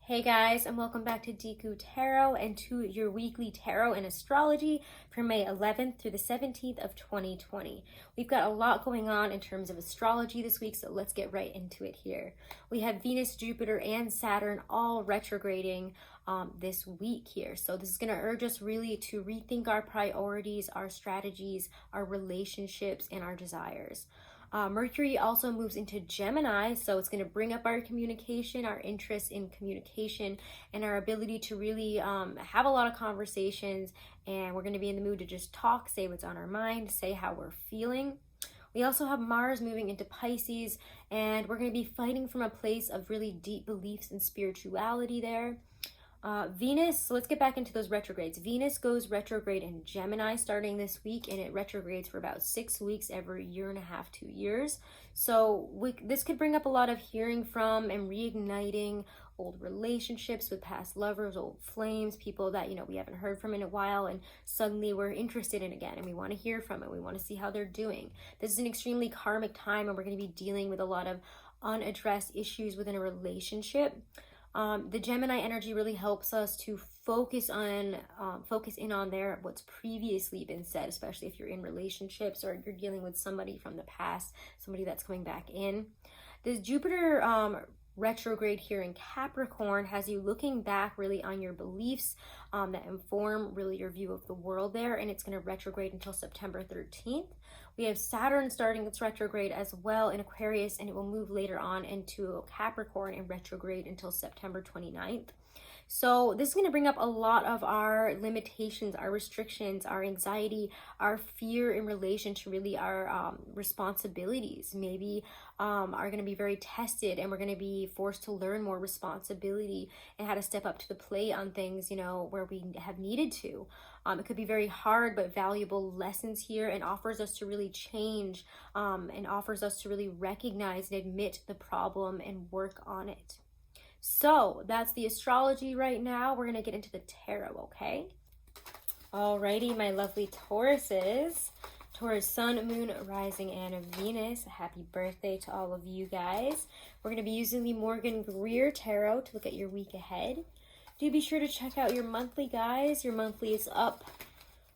Hey guys, and welcome back to Deku Tarot and to your weekly tarot and astrology for May 11th through the 17th of 2020. We've got a lot going on in terms of astrology this week, so let's get right into it here. We have Venus, Jupiter, and Saturn all retrograding this week here. So this is going to urge us really to rethink our priorities, our strategies, our relationships, and our desires. Mercury also moves into Gemini, so it's going to bring up our communication, our interest in communication, and our ability to really have a lot of conversations. And we're going to be in the mood to just talk, say what's on our mind, say how we're feeling. We also have Mars moving into Pisces, and we're going to be fighting from a place of really deep beliefs and spirituality there. Venus, so let's get back into those retrogrades. Venus goes retrograde in Gemini starting this week, and it retrogrades for about 6 weeks every year and a half, 2 years. So this could bring up a lot of hearing from and reigniting old relationships with past lovers, old flames, people that, we haven't heard from in a while, and suddenly we're interested in again, and we want to hear from it. We want to see how they're doing. This is an extremely karmic time, and we're going to be dealing with a lot of unaddressed issues within a relationship. The Gemini energy really helps us to focus in on what's previously been said, especially if you're in relationships or you're dealing with somebody from the past, somebody that's coming back in. This Jupiter retrograde here in Capricorn has you looking back really on your beliefs that inform really your view of the world there, and it's going to retrograde until September 13th. We have Saturn starting its retrograde as well in Aquarius, and it will move later on into Capricorn and retrograde until September 29th. So this is going to bring up a lot of our limitations, our restrictions, our anxiety, our fear in relation to really our responsibilities. Maybe are going to be very tested, and we're going to be forced to learn more responsibility and how to step up to the plate on things, where we have needed to. It could be very hard but valuable lessons here, and offers us to really change and offers us to really recognize and admit the problem and work on it. So that's the astrology right now. We're going to get into the tarot, okay? Alrighty, my lovely Tauruses. Taurus, Sun, Moon, Rising, and Venus. Happy birthday to all of you guys. We're going to be using the Morgan Greer Tarot to look at your week ahead. Do be sure to check out your monthly, guys. Your monthly is up.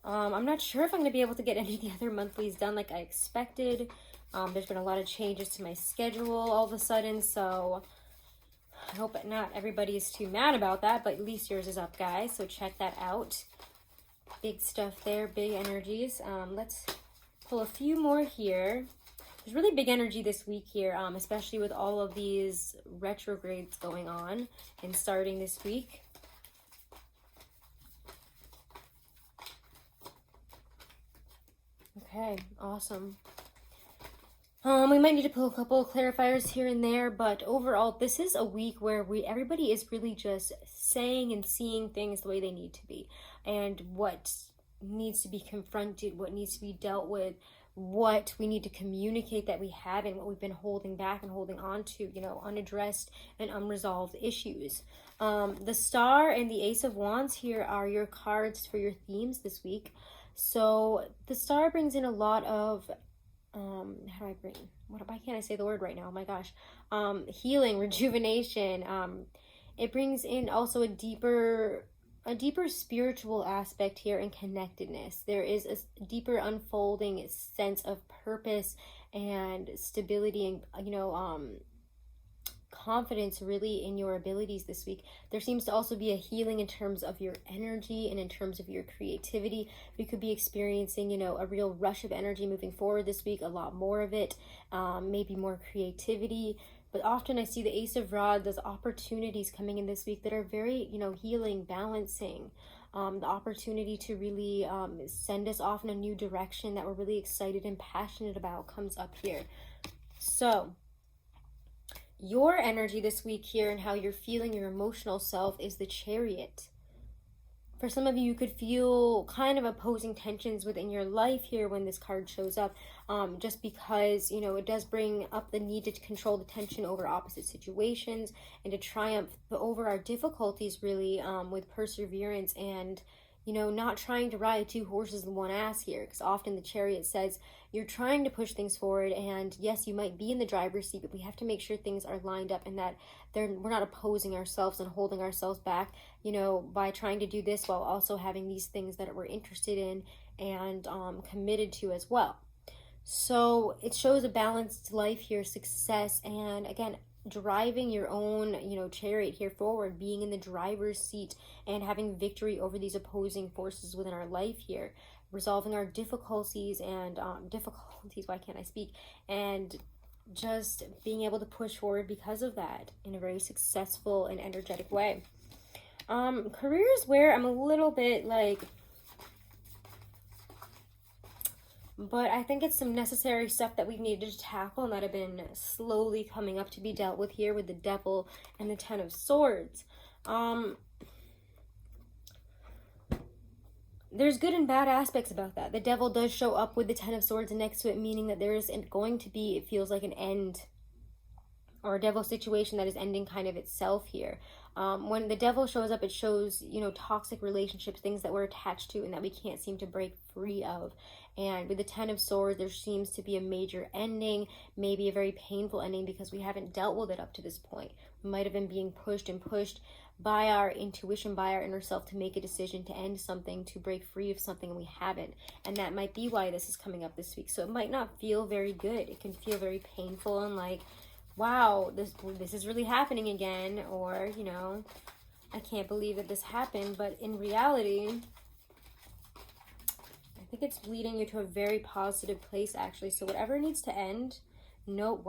I'm not sure if I'm going to be able to get any of the other monthlies done like I expected. There's been a lot of changes to my schedule all of a sudden, so I hope not everybody is too mad about that, but at least yours is up, guys, so check that out. Big stuff there, big energies. Let's pull a few more here. There's really big energy this week here, especially with all of these retrogrades going on and starting this week. Okay, awesome. We might need to pull a couple of clarifiers here and there, but overall, this is a week where everybody is really just saying and seeing things the way they need to be, and what needs to be confronted, what needs to be dealt with, what we need to communicate that we haven't, what we've been holding back and holding on to, unaddressed and unresolved issues. The Star and the Ace of Wands here are your cards for your themes this week. So the Star brings in a lot of why can't I say the word right now? Oh my gosh. Healing, rejuvenation. It brings in also a deeper spiritual aspect here and connectedness. There is a deeper unfolding sense of purpose and stability and, confidence really in your abilities this week. There seems to also be a healing in terms of your energy and in terms of your creativity. We could be experiencing, a real rush of energy moving forward this week, a lot more of it, maybe more creativity. But often I see the Ace of Rods as opportunities coming in this week that are very, healing, balancing. The opportunity to really send us off in a new direction that we're really excited and passionate about comes up here. So your energy this week here and how you're feeling your emotional self is the Chariot. For some of you, you could feel kind of opposing tensions within your life here when this card shows up, just because, it does bring up the need to control the tension over opposite situations and to triumph over our difficulties really with perseverance and, you know, not trying to ride two horses in one ass here, because often the Chariot says you're trying to push things forward, and yes, you might be in the driver's seat, but we have to make sure things are lined up and that we're not opposing ourselves and holding ourselves back, you know, by trying to do this while also having these things that we're interested in and committed to as well. So it shows a balanced life here, success, and again, driving your own, you know, chariot here forward, being in the driver's seat and having victory over these opposing forces within our life here, resolving our difficulties and why can't I speak, and just being able to push forward because of that in a very successful and energetic way. Careers where I'm a little bit like, but I think it's some necessary stuff that we've needed to tackle and that have been slowly coming up to be dealt with here with the Devil and the Ten of Swords. There's good and bad aspects about that. The Devil does show up with the Ten of Swords next to it, meaning that there is going to be, it feels like, an end or a Devil situation that is ending kind of itself here. When the Devil shows up, it shows, you know, toxic relationships, things that we're attached to and that we can't seem to break free of. And with the Ten of Swords, there seems to be a major ending, maybe a very painful ending because we haven't dealt with it up to this point. We might have been being pushed and pushed by our intuition, by our inner self to make a decision to end something, to break free of something, and we haven't. And that might be why this is coming up this week. So it might not feel very good. It can feel very painful and like, wow, this is really happening again, or, you know, I can't believe that this happened. But in reality, I think it's leading you to a very positive place, actually. So whatever needs to end, know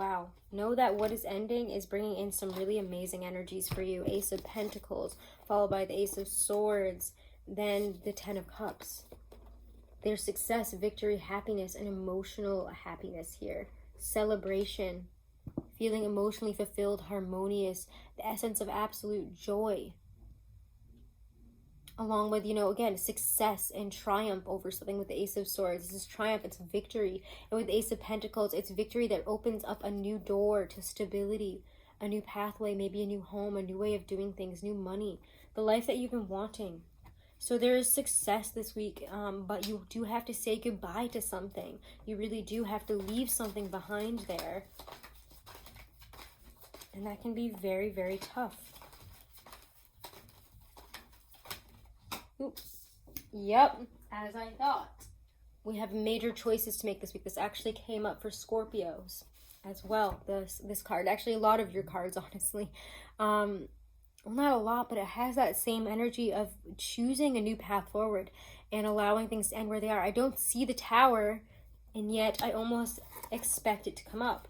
that what is ending is bringing in some really amazing energies for you. Ace of Pentacles, followed by the Ace of Swords, then the Ten of Cups. There's success, victory, happiness, and emotional happiness here. Celebration, feeling emotionally fulfilled, harmonious, the essence of absolute joy. Along with, you know, again, success and triumph over something with the Ace of Swords. This is triumph, it's victory. And with the Ace of Pentacles, it's victory that opens up a new door to stability, a new pathway, maybe a new home, a new way of doing things, new money, the life that you've been wanting. So there is success this week, but you do have to say goodbye to something. You really do have to leave something behind there. And that can be very, very tough. Oops. Yep, as I thought. We have major choices to make this week. This actually came up for Scorpios as well, this card. Actually, a lot of your cards, honestly. Well, not a lot, but it has that same energy of choosing a new path forward and allowing things to end where they are. I don't see the Tower, and yet I almost expect it to come up.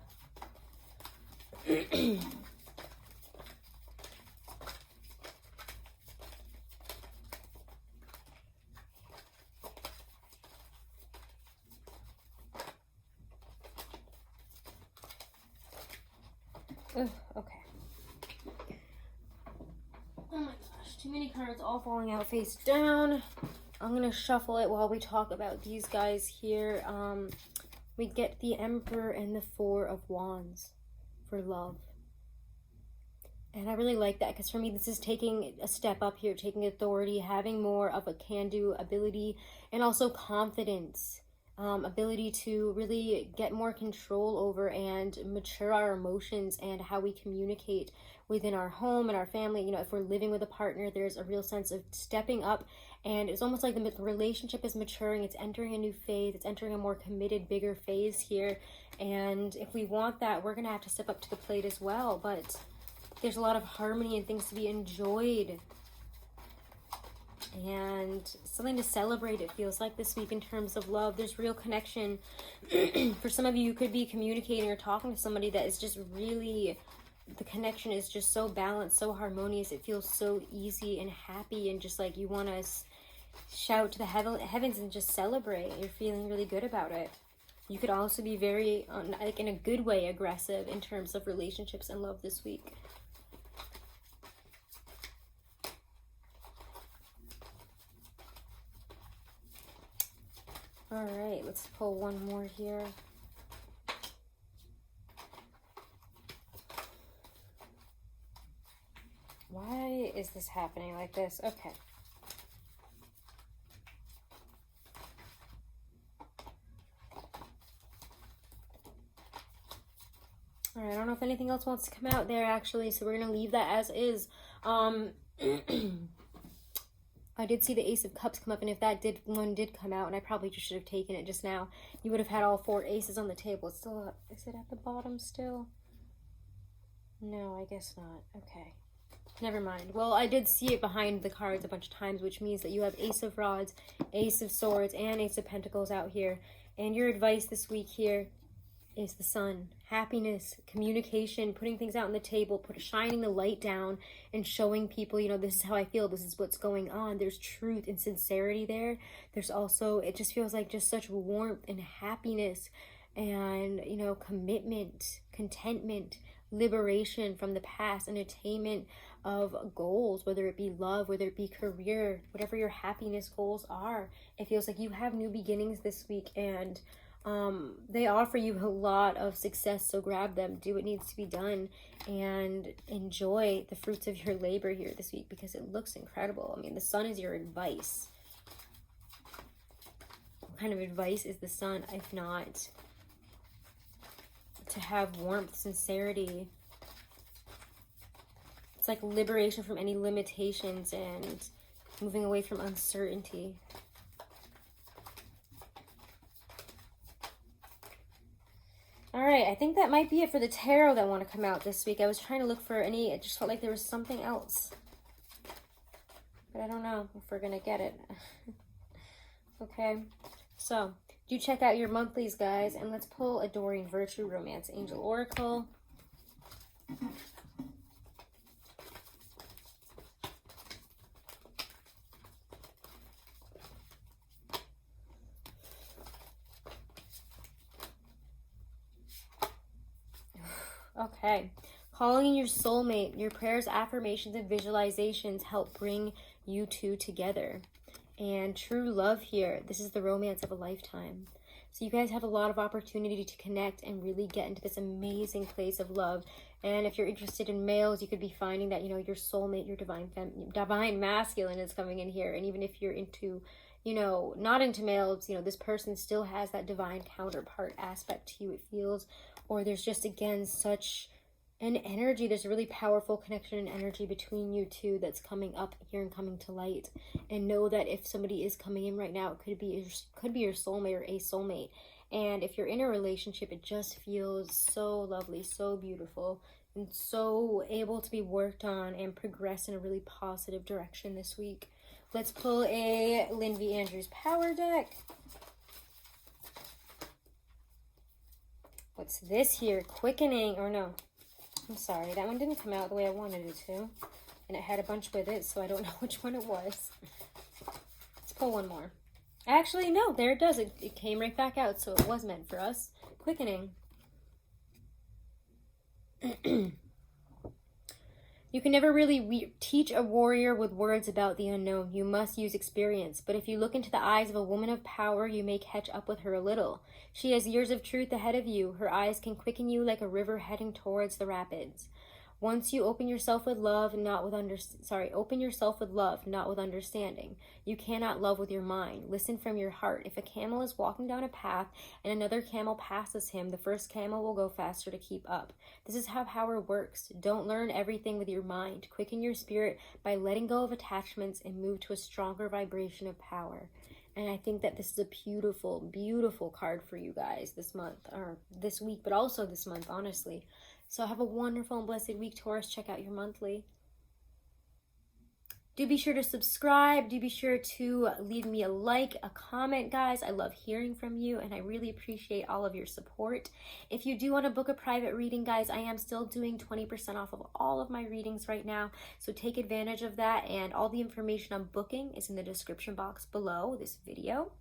Ugh, okay. Oh my gosh, too many cards all falling out face down. I'm going to shuffle it while we talk about these guys here. We get the Emperor and the Four of Wands for love. And I really like that because for me, this is taking a step up here, taking authority, having more of a can-do ability, and also confidence. Ability to really get more control over and mature our emotions and how we communicate within our home and our family. You know, if we're living with a partner, there's a real sense of stepping up, and it's almost like the relationship is maturing. It's entering a new phase. It's entering a more committed, bigger phase here. And if we want that, we're going to have to step up to the plate as well. But there's a lot of harmony and things to be enjoyed. And something to celebrate, it feels like, this week in terms of love. There's real connection. For some of you, you could be communicating or talking to somebody that is just really, the connection is just so balanced, so harmonious. It feels so easy and happy, and just like you want to shout to the heavens and just celebrate. You're feeling really good about it. You could also be very, like in a good way, aggressive in terms of relationships and love this week. All right, let's pull one more here. Why is this happening like this? Okay. don't know if anything else wants to come out there, actually, so we're going to leave that as is. I did see the Ace of Cups come up, and if that one did come out, and I probably just should have taken it just now, you would have had all 4 aces on the table. It's still up. Is it at the bottom still? No, I guess not. Okay. Never mind. Well, I did see it behind the cards a bunch of times, which means that you have Ace of Rods, Ace of Swords, and Ace of Pentacles out here. And your advice this week here is the Sun. Happiness, communication, putting things out on the table, shining the light down and showing people, you know, this is how I feel, this is what's going on. There's truth and sincerity there. There's also, it just feels like just such warmth and happiness and, you know, commitment, contentment, liberation from the past, and attainment of goals, whether it be love, whether it be career, whatever your happiness goals are. It feels like you have new beginnings this week, and they offer you a lot of success, so grab them, do what needs to be done, and enjoy the fruits of your labor here this week, because it looks incredible. I mean, the Sun is your advice. What kind of advice is the Sun if not to have warmth, sincerity? It's like liberation from any limitations and moving away from uncertainty. All right, I think that might be it for the tarot that want to come out this week. I was trying to look for any, it just felt like there was something else. But I don't know if we're going to get it. Okay, so do check out your monthlies, guys, and let's pull Adoring Virtue Romance Angel Oracle. Okay, calling in your soulmate. Your prayers, affirmations, and visualizations help bring you two together. And true love here. This is the romance of a lifetime. So you guys have a lot of opportunity to connect and really get into this amazing place of love. And if you're interested in males, you could be finding that, you know, your soulmate, your divine masculine is coming in here. And even if you're into, you know, not into males, you know, this person still has that divine counterpart aspect to you, it feels. Or there's just, again, such an energy. There's a really powerful connection and energy between you two that's coming up here and coming to light. And know that if somebody is coming in right now, it could be your soulmate or a soulmate. And if you're in a relationship, it just feels so lovely, so beautiful, and so able to be worked on and progress in a really positive direction this week. Let's pull a Lindsay Andrews Power deck. What's this here? Quickening, or no, I'm sorry, that one didn't come out the way I wanted it to. And it had a bunch with it, so I don't know which one it was. Let's pull one more. Actually, no, there it does. It came right back out, so it was meant for us. Quickening. You can never really teach a warrior with words about the unknown. You must use experience. But if you look into the eyes of a woman of power, you may catch up with her a little. She has years of truth ahead of you. Her eyes can quicken you like a river heading towards the rapids. Once you open yourself with love, not with understanding. You cannot love with your mind. Listen from your heart. If a camel is walking down a path and another camel passes him, the first camel will go faster to keep up. This is how power works. Don't learn everything with your mind. Quicken your spirit by letting go of attachments and move to a stronger vibration of power. And I think that this is a beautiful, beautiful card for you guys this month, or this week, but also this month, honestly. So have a wonderful and blessed week, Taurus. Check out your monthly. Do be sure to subscribe. Do be sure to leave me a like, a comment, guys. I love hearing from you, and I really appreciate all of your support. If you do want to book a private reading, guys, I am still doing 20% off of all of my readings right now. So take advantage of that, and all the information on booking is in the description box below this video.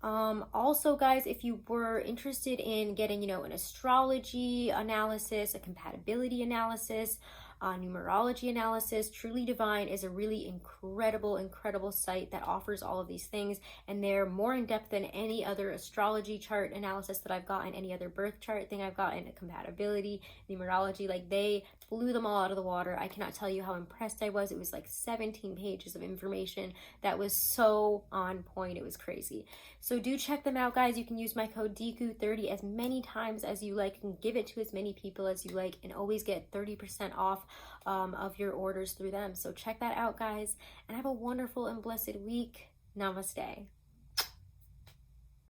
Also, guys, if you were interested in getting, you know, an astrology analysis, a compatibility analysis, numerology analysis. Truly Divine is a really incredible site that offers all of these things, and they're more in depth than any other astrology chart analysis that I've gotten, any other birth chart thing I've gotten, compatibility, numerology. Like, they blew them all out of the water. I cannot tell you how impressed I was. It was like 17 pages of information that was so on point. It was crazy. So do check them out, guys. You can use my code Deku30 as many times as you like, and give it to as many people as you like, and always get 30% off of your orders through them. So check that out, guys, and have a wonderful and blessed week. Namaste.